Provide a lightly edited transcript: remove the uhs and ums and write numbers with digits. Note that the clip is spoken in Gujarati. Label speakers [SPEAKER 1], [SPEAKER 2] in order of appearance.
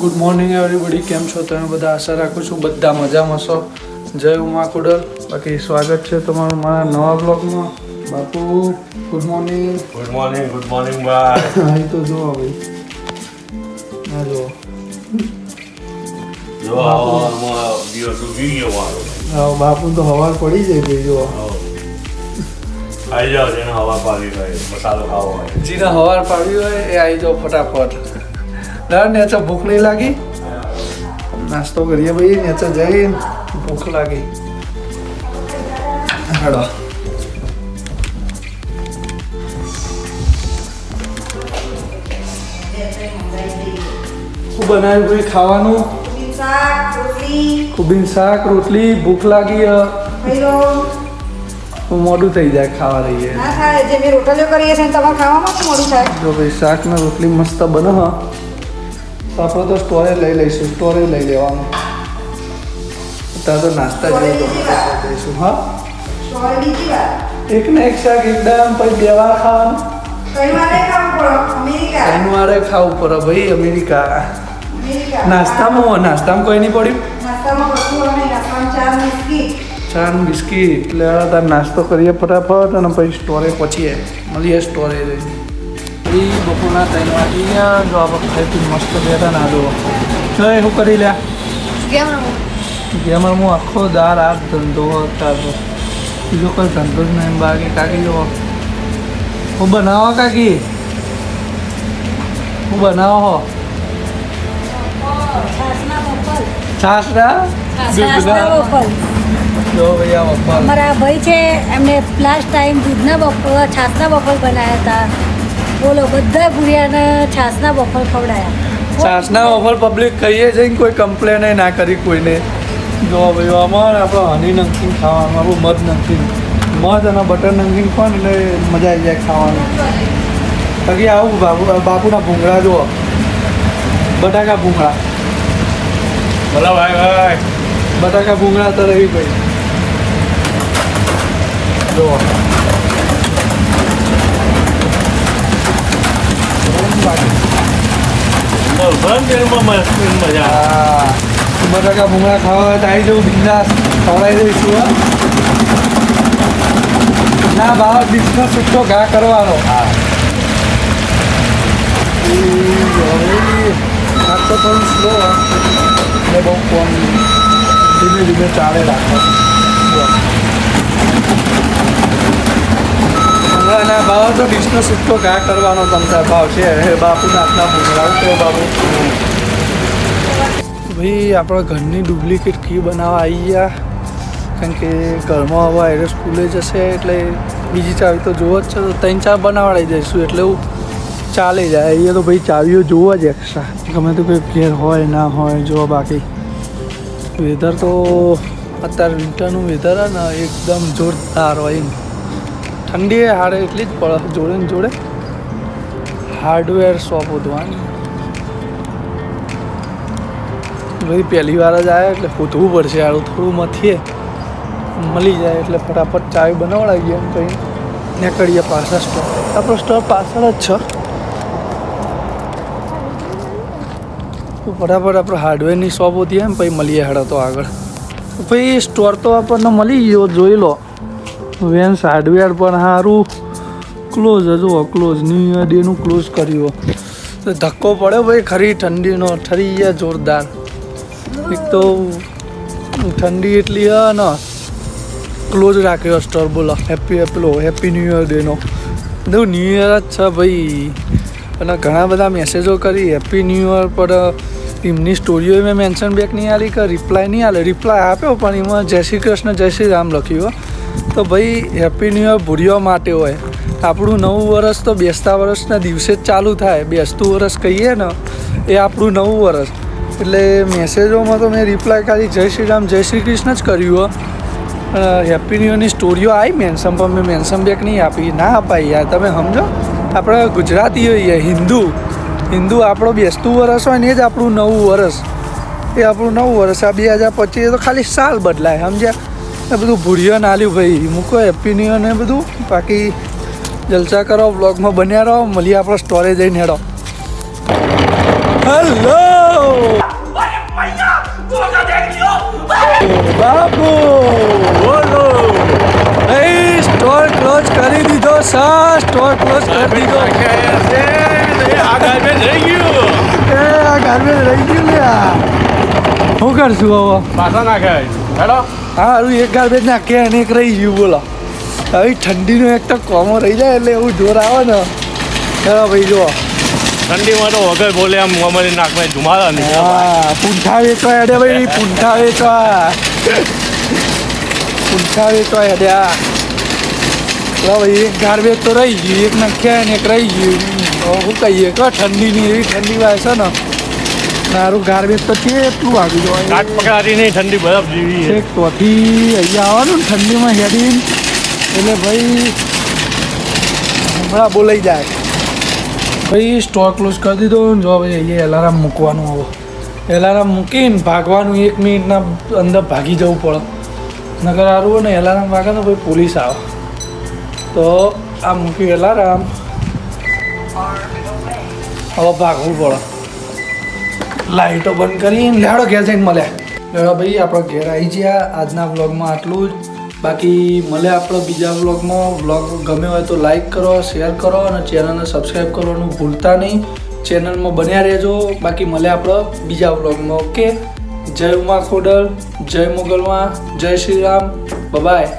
[SPEAKER 1] ગુડ મોર્નિંગ એવરીબડી, કેમ છો તમે બધા? આશા રાખું છું બધા મજામાં છો. જય ઉમા કુડલ. બાકી સ્વાગત છે તમારું મારા નવા બ્લોગમાં. બાપુ ગુડ મોર્નિંગ.
[SPEAKER 2] ગુડ મોર્નિંગ ભાઈ.
[SPEAKER 1] અહીં તો જો ભાઈ, ના જો
[SPEAKER 2] દિવસ ઉગી ગયો મારો.
[SPEAKER 1] હા, બાપુ તો હવાર પડી જાય ભાઈ. જો
[SPEAKER 2] આવી જાઓ, જેને હવા પાડી હોય મસાલો ખાવો હોય,
[SPEAKER 1] જેને હવાર પાડવી હોય એ આવી જાઓ ફટાફટ. ના નેચા ભૂખ નહીં લાગી? નાસ્તો કરીએ ભાઈ. નેચા જઈને ભૂખ લાગી. હાડો શું બનાવ્યું ભાઈ ખાવાનું? કુબીન શાક રોટલી. ભૂખ લાગી, મોડું થઈ જાય ખાવા રહીએ. જો ભાઈ શાક ને રોટલી મસ્ત બને. હા, તો આપણે તો સ્ટોરે લઈ લઈશું. સ્ટોરે લઈ લેવાનું. અત્યારે તો નાસ્તા જેવું લઈશું. હા, એક ને એક શાક એકદમ પછી 2 વાર ખાવાનું. શનિવારે ખાવું પડે ભાઈ. અમેરિકા નાસ્તામાં કોઈ નહીં પડ્યું. ચા ને બિસ્કીટ. એટલે તાર નાસ્તો કરીએ ફટાફટ અને પછી સ્ટોરે પહોંચીએ. મળીએ સ્ટોરે જઈને. એ બપોરના 3 વાગી ગયા. જો આપણે ખાઈ પી મસ્ત બેઠા ના જુઓ. જો શું કરી લ્યા ગેમર હું આખો દાર આ ધંધો અત્યારે બીજો કોઈ ધંધો જ નહીં. બાકી કાકી જો હું બનાવો. કાકી હું બનાવો હો છાસના જો ભાઈ આ વફલ
[SPEAKER 3] અમારા ભાઈ છે, એમને લાસ્ટ ટાઈમ દૂધના બફલ છાસના બફલ બનાવ્યા હતા. બોલો, બધા ભૂરિયાને છાસના બફલ ખવડાયા.
[SPEAKER 1] છાસના વફલ પબ્લિક ખાઈએ છે, કોઈ કમ્પ્લેન ના કરી કોઈને. જો ભાઈ અમારે આપણે હની નમકીન ખાવાનું, આપણું મધ નમકીન, મધ અને બટર નમકીન પણ એટલે મજા આવી જાય ખાવાનું. બાકી આવું બાપુના ભૂંગળા જુઓ, બટાકા ભૂંગળા.
[SPEAKER 2] બોલો ભાઈ.
[SPEAKER 1] બટાકા ભૂંગળા તો રહી ભાઈ. જુઓ
[SPEAKER 2] મજા.
[SPEAKER 1] હા, બટાકા ભૂંગળા ખાવા હોય તો આવી જવું બિંદાસ. ખવડાવી દઈશું. ના ભાવ ડીશનો છૂટો ઘા કરવાનો.
[SPEAKER 2] હા,
[SPEAKER 1] આ તો થોડું સ્લો એટલે બહુ ફોન ધીમે ધીમે ચાલે રાખો. ભૂંગળાના ભાવ તો ડીશનો છૂટો ઘા કરવાનો તમતાર ભાવ છે. બાપુના હાથના ભૂંગળા તો બાપુ ભાઈ આપણા ઘરની ડુપ્લિકેટ ઘી બનાવવા આવી ગયા. કારણ કે ઘરમાં હવે એને સ્કૂલે જશે એટલે બીજી ચાવી તો જોવો જ છે. તો 3-4 બનાવડાવી દઈશું એટલે એવું ચાલી જાય. અહીંયા તો ભાઈ ચાવીઓ જોવા જ એક્સ્ટ્રા, ગમે તો કોઈ ઘેર હોય ના હોય. જો બાકી વેધર તો અત્યારે વિન્ટરનું વેધર હે ને એકદમ જોરદાર હોય. ઠંડી હાડે એટલી જ પડે. જોડે ને જોડે હાર્ડવેર શોપ હોતું. ભાઈ પહેલી વાર જ આવ્યા એટલે શોધવું પડશે. આવું થોડું મથીએ મળી જાય એટલે ફટાફટ ચાવી બનાવડાવીએ. એમ કંઈ નીકળીએ પાછા સ્ટોર. આપણો સ્ટોર પાછળ જ છે. ફટાફટ આપણે હાર્ડવેરની શોપ હોતી એમ પછી મળીએ. હેડો તો આગળ ભાઈ સ્ટોર તો આપણને મળી ગયો. જોઈ લો, વેન્સ હાર્ડવેર પણ સારું ક્લોઝ. જુઓ ક્લોઝ, ન્યૂ યર ડેનું ક્લોઝ કર્યું. તો ધક્કો પડ્યો ભાઈ ખરી ઠંડીનો. ઠરી ગયા જોરદાર. એક તો ઠંડી એટલી હ ને ક્લોઝ રાખ્યો સ્ટોર. બોલો હેપી ન્યૂ યર ડેનો. બધું ન્યૂ યર જ છે ભાઈ. અને ઘણા બધા મેસેજો કરી હેપી ન્યૂ યર પર. એમની સ્ટોરીઓ મેં મેન્શન બેક નહીં આલી કે રિપ્લાય નહીં આલે. રિપ્લાય આપ્યો પણ એમાં જય શ્રી કૃષ્ણ જય શ્રી રામ લખ્યું. તો ભાઈ હેપી ન્યૂ યર ભૂરીઓ માટે હોય. આપણું નવું વર્ષ તો બેસતા વર્ષના દિવસે જ ચાલુ થાય. બેસતું વર્ષ કહીએ ને એ આપણું નવું વર્ષ. એટલે મેસેજોમાં તો મેં રિપ્લાય ખાલી જય શ્રી રામ જય શ્રી કૃષ્ણ જ કર્યું. હેપી ન્યૂ યરની સ્ટોરીઓ આવી મેન્શન, પણ મેં મેન્શન બેક નહીં આપી. ના અપાઈ યાર, તમે સમજો. આપણે ગુજરાતી હોઈએ, હિન્દુ આપણો બેસતું વર્ષ હોય ને એ જ આપણું નવું વર્ષ. એ આપણું નવું વર્ષ. આ 2025 તો ખાલી સાલ બદલાય, સમજ્યા? એ બધું ભૂરીઓ નાલ્યું ભાઈ. મૂકો હેપી ન્યૂ યર ને બધું. બાકી જલસા કરો, બ્લોગમાં બન્યા રહો. મળીએ આપણે સ્ટોરે જઈને. હેડો. હેલો બાપુ બોલો સ્ટોર ક્લોઝ કરી દીધો સર સ્ટોર ક્લોઝ કરી દીધો
[SPEAKER 2] આ ગાર્બેજ રહી ગયું
[SPEAKER 1] એ આ ગાર્બેજ રહી ગયું લે શું કરશું હવે
[SPEAKER 2] પાછા નાખાય હેલો
[SPEAKER 1] હા હારું એક ગાર્બેજ નાખે અને એક રહી ગયું બોલો હવે ઠંડીનો એક તો કોમો રહી જાય એટલે એવું જોર આવે ને ચાલો ભાઈ જુઓ
[SPEAKER 2] ઠંડીમાં તો વગર બોલે આમ અમારી નાકમાં ધુમાડા નહીં
[SPEAKER 1] હા પૂંઠા વેચવા હેડે ભાઈ પૂંઠા વેચવા હેડ્યા ચાલો ભાઈ એક ગાર્બેજ તો રહી ગયું એક નાખ્યા ને એક રહી ગયું હવે શું કહીએ કે ઠંડીની એવી ઠંડી વાય છે ને મારું ગાર્બેજ તો છે એટલું વાગ્યું જોવાય
[SPEAKER 2] કાટ પકડાતી નહીં ઠંડી બરફ જેવી છે
[SPEAKER 1] છેક તોથી અહીંયા આવવાનું ને ઠંડીમાં હેડીને એટલે ભાઈ હમણાં બોલાઈ જાય ભાઈ સ્ટોર ક્લોઝ કરી દીધો ને જો ભાઈ અહીંયા એલાર્મ મૂકવાનું હવે એલાર્મ મૂકીને ભાગવાનું 1 મિનિટના અંદર ભાગી જવું પડે નગર સારું હોય ને એલાર્મ વાગે ને ભાઈ પોલીસ આવે તો આ મૂક્યું એલાર્મ હવે ભાગવું પડે લાઇટો બંધ કરીને લેડો ઘેર જઈને મળ્યા લેડો ભાઈ આપણે ઘેર આવી ગયા આજના વ્લોગમાં આટલું જ બાકી મળે આપણે બીજા વ્લોગમાં વ્લોગ ગમે હોય તો લાઈક કરો શેર કરો અને ચેનલને સબસ્ક્રાઈબ કરવાનું ભૂલતા નહીં ચેનલમાં બન્યા રહેજો બાકી મળે આપણે બીજા વ્લોગમાં ઓકે જય ઉમા ખોડલ જય મોગલમાં જય શ્રી રામ બાય